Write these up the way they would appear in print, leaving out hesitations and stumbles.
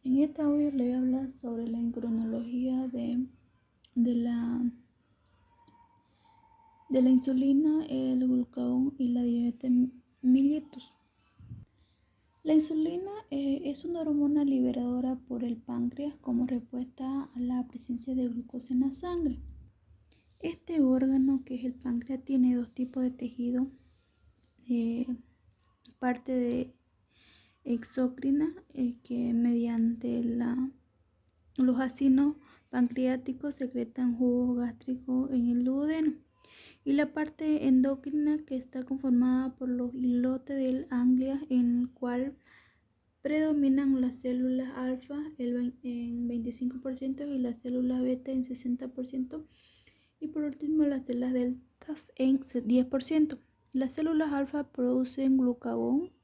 En este audio le voy a hablar sobre la cronología de la, de la insulina, el glucagón y la diabetes mellitus. La insulina es una hormona liberadora por el páncreas como respuesta a la presencia de glucosa en la sangre. Este órgano, que es el páncreas, tiene dos tipos de tejido, parte de exócrina, que mediante los ácidos pancreáticos secretan jugo gástrico en el duodeno, y la parte endocrina, que está conformada por los islotes del ganglia, en el cual predominan las células alfa en 25% y las células beta en 60%, y por último las células deltas en 10%. Las células alfa producen glucagón.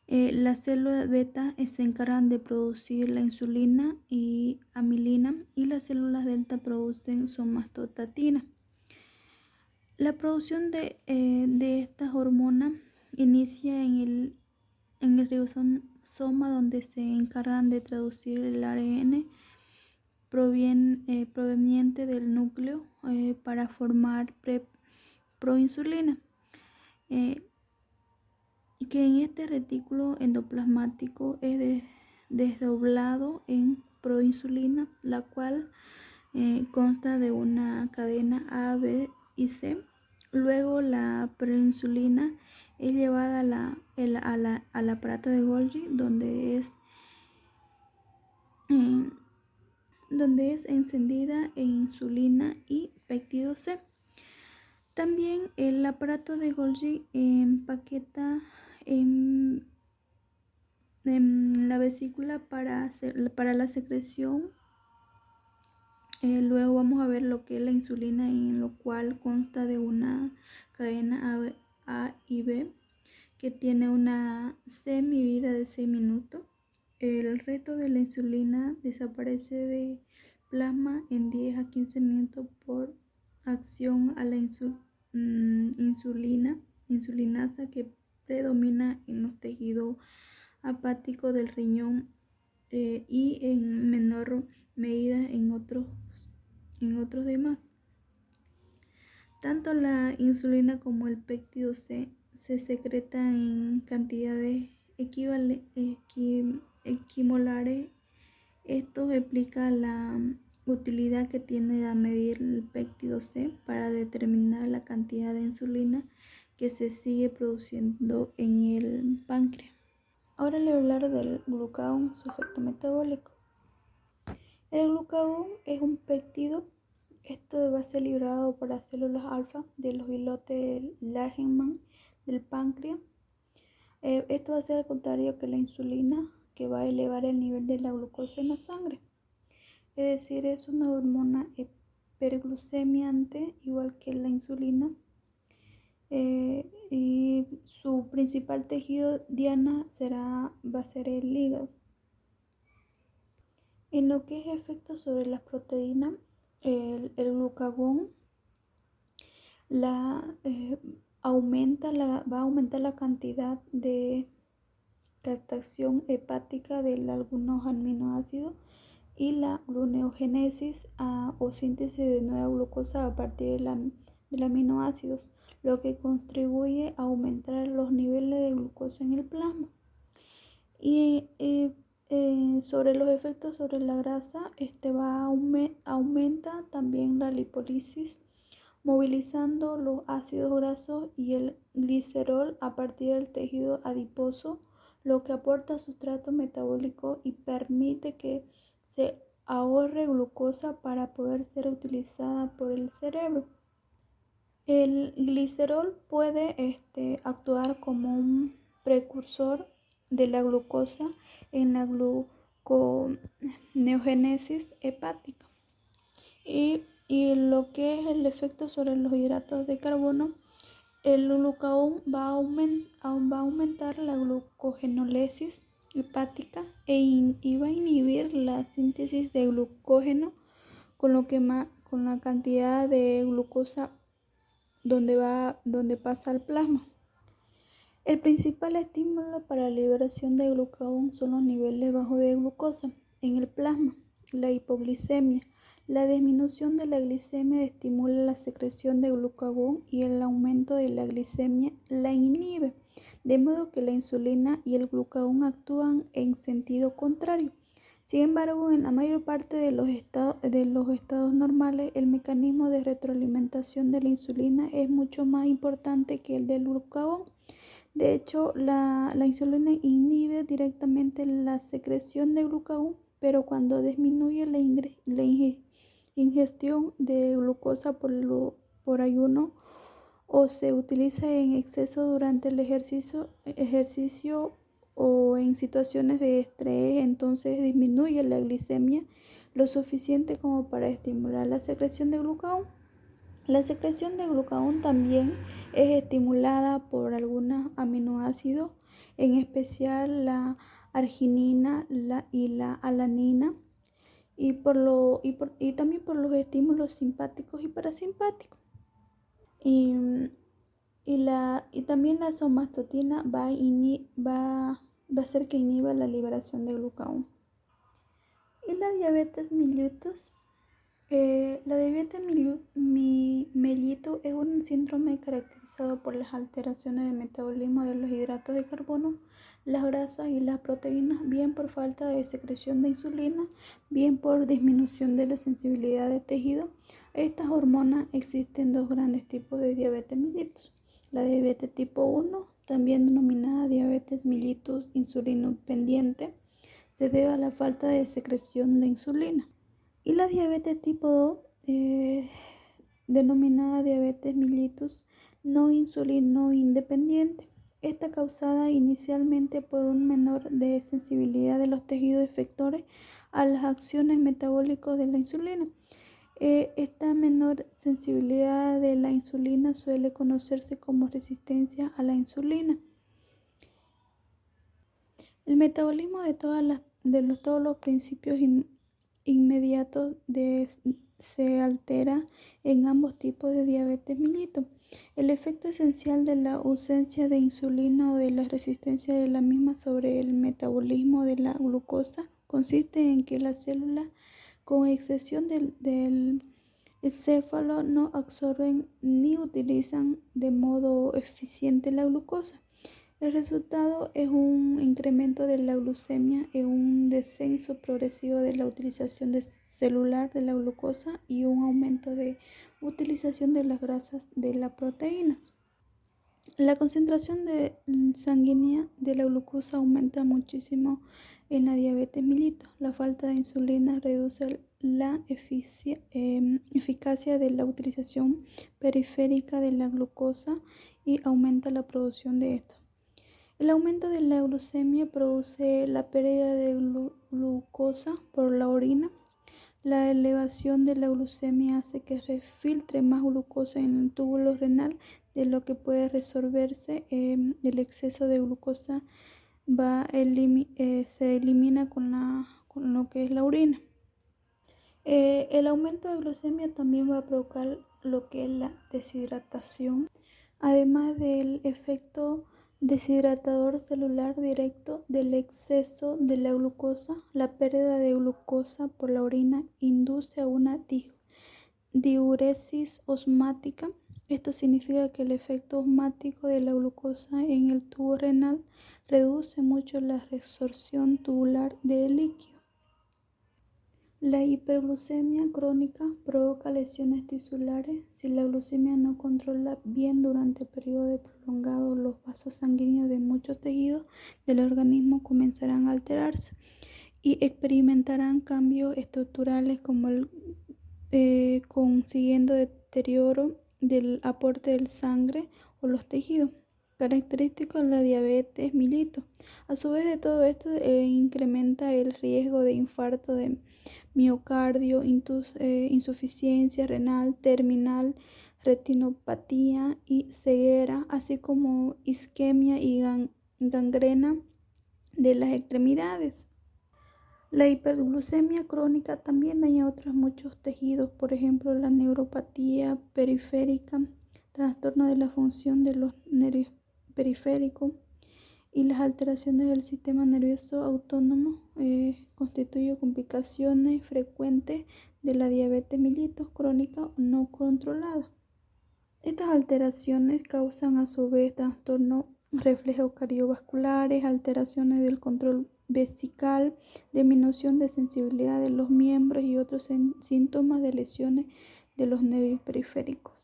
Las células beta se encargan de producir la insulina y amilina, y las células delta producen somatostatina. La producción de estas hormonas inicia en el ribosoma, donde se encargan de traducir el ARN proveniente del núcleo para formar proinsulina, que en este retículo endoplasmático es desdoblado en proinsulina, la cual consta de una cadena A, B y C. Luego la proinsulina es llevada al aparato de Golgi, donde es encendida en insulina y péptido C. También el aparato de Golgi empaqueta en la vesícula para la secreción. Luego vamos a ver lo que es la insulina, en lo cual consta de una cadena A y B, que tiene una semivida de 6 minutos. El resto de la insulina desaparece de plasma en 10 a 15 minutos por acción a la insulinasa, que predomina en los tejidos hepáticos del riñón, y en menor medida en otros demás. Tanto la insulina como el péptido C se secretan en cantidades equimolares. Esto explica la utilidad que tiene a medir el péptido C para determinar la cantidad de insulina que se sigue produciendo en el páncreas. Ahora le voy a hablar del glucagón, su efecto metabólico. El glucagón es un péptido. Esto va a ser liberado por las células alfa de los islotes del Langerhans del páncreas. Esto va a ser al contrario que la insulina, que va a elevar el nivel de la glucosa en la sangre. Es decir, es una hormona hiperglucemiante, igual que la insulina. Y su principal tejido diana va a ser el hígado. En lo que es efecto sobre las proteínas, el glucagón va a aumentar la cantidad de captación hepática de algunos aminoácidos y la gluconeogénesis o síntesis de nueva glucosa a partir de aminoácidos, lo que contribuye a aumentar los niveles de glucosa en el plasma. Y sobre los efectos sobre la grasa, aumenta también la lipólisis, movilizando los ácidos grasos y el glicerol a partir del tejido adiposo, lo que aporta sustrato metabólico y permite que se ahorre glucosa para poder ser utilizada por el cerebro. El glicerol puede actuar como un precursor de la glucosa en la gluconeogénesis hepática. Y lo que es el efecto sobre los hidratos de carbono, el glucagón va a aumentar la glucogenólisis hepática y va a inhibir la síntesis de glucógeno, con la cantidad de glucosa donde pasa al plasma. El principal estímulo para la liberación de glucagón son los niveles bajos de glucosa en el plasma, la hipoglicemia. La disminución de la glicemia estimula la secreción de glucagón y el aumento de la glicemia la inhibe, de modo que la insulina y el glucagón actúan en sentido contrario. Sin embargo, en la mayor parte de los estados normales, el mecanismo de retroalimentación de la insulina es mucho más importante que el del glucagón. De hecho, la insulina inhibe directamente la secreción de glucagón, pero cuando disminuye la ingestión de glucosa por ayuno o se utiliza en exceso durante el ejercicio o en situaciones de estrés, entonces disminuye la glicemia lo suficiente como para estimular la secreción de glucagón. La secreción de glucagón también es estimulada por algunos aminoácidos, en especial la arginina y la alanina, y también por los estímulos simpáticos y parasimpáticos. Y, y también la somatostatina va a hacer que inhiba la liberación de glucagón. Y la diabetes mellitus. La diabetes mellitus es un síndrome caracterizado por las alteraciones de metabolismo de los hidratos de carbono, las grasas y las proteínas, bien por falta de secreción de insulina, bien por disminución de la sensibilidad de tejido. Estas hormonas existen dos grandes tipos de diabetes mellitus. La diabetes tipo 1, también denominada diabetes mellitus insulinodependiente, se debe a la falta de secreción de insulina. Y la diabetes tipo 2, denominada diabetes mellitus no insulino independiente, está causada inicialmente por un menor de sensibilidad de los tejidos efectores a las acciones metabólicas de la insulina. Esta menor sensibilidad de la insulina suele conocerse como resistencia a la insulina. El metabolismo de todos los principios inmediatos se altera en ambos tipos de diabetes mellitus. El efecto esencial de la ausencia de insulina o de la resistencia de la misma sobre el metabolismo de la glucosa consiste en que las células, con excepción del encéfalo, no absorben ni utilizan de modo eficiente la glucosa. El resultado es un incremento de la glucemia y un descenso progresivo de la utilización celular de la glucosa y un aumento de utilización de las grasas de las proteínas. La concentración sanguínea de la glucosa aumenta muchísimo en la diabetes mellitus. La falta de insulina reduce la eficacia de la utilización periférica de la glucosa y aumenta la producción de esto. El aumento de la glucemia produce la pérdida de glucosa por la orina. La elevación de la glucemia hace que se filtre más glucosa en el túbulo renal de lo que puede resolverse. El exceso de glucosa se elimina con lo que es la orina. El aumento de glucemia también va a provocar lo que es la deshidratación, además del efecto deshidratador celular directo del exceso de la glucosa. La pérdida de glucosa por la orina induce a una diuresis osmática. Esto significa que el efecto osmático de la glucosa en el tubo renal reduce mucho la resorción tubular del líquido. La hiperglucemia crónica provoca lesiones tisulares. Si la glucemia no controla bien durante el periodo prolongado, los vasos sanguíneos de muchos tejidos del organismo comenzarán a alterarse y experimentarán cambios estructurales como el consiguiendo deterioro del aporte de sangre o los tejidos, característico de la diabetes mellitus. A su vez de todo esto incrementa el riesgo de infarto de miocardio, insuficiencia renal terminal, retinopatía y ceguera, así como isquemia y gangrena de las extremidades. La hiperglucemia crónica también daña otros muchos tejidos, por ejemplo la neuropatía periférica, trastorno de la función de los nervios periférico. Y las alteraciones del sistema nervioso autónomo constituyen complicaciones frecuentes de la diabetes mellitus crónica no controlada. Estas alteraciones causan a su vez trastornos reflejos cardiovasculares, alteraciones del control vesical, disminución de sensibilidad de los miembros y otros síntomas de lesiones de los nervios periféricos.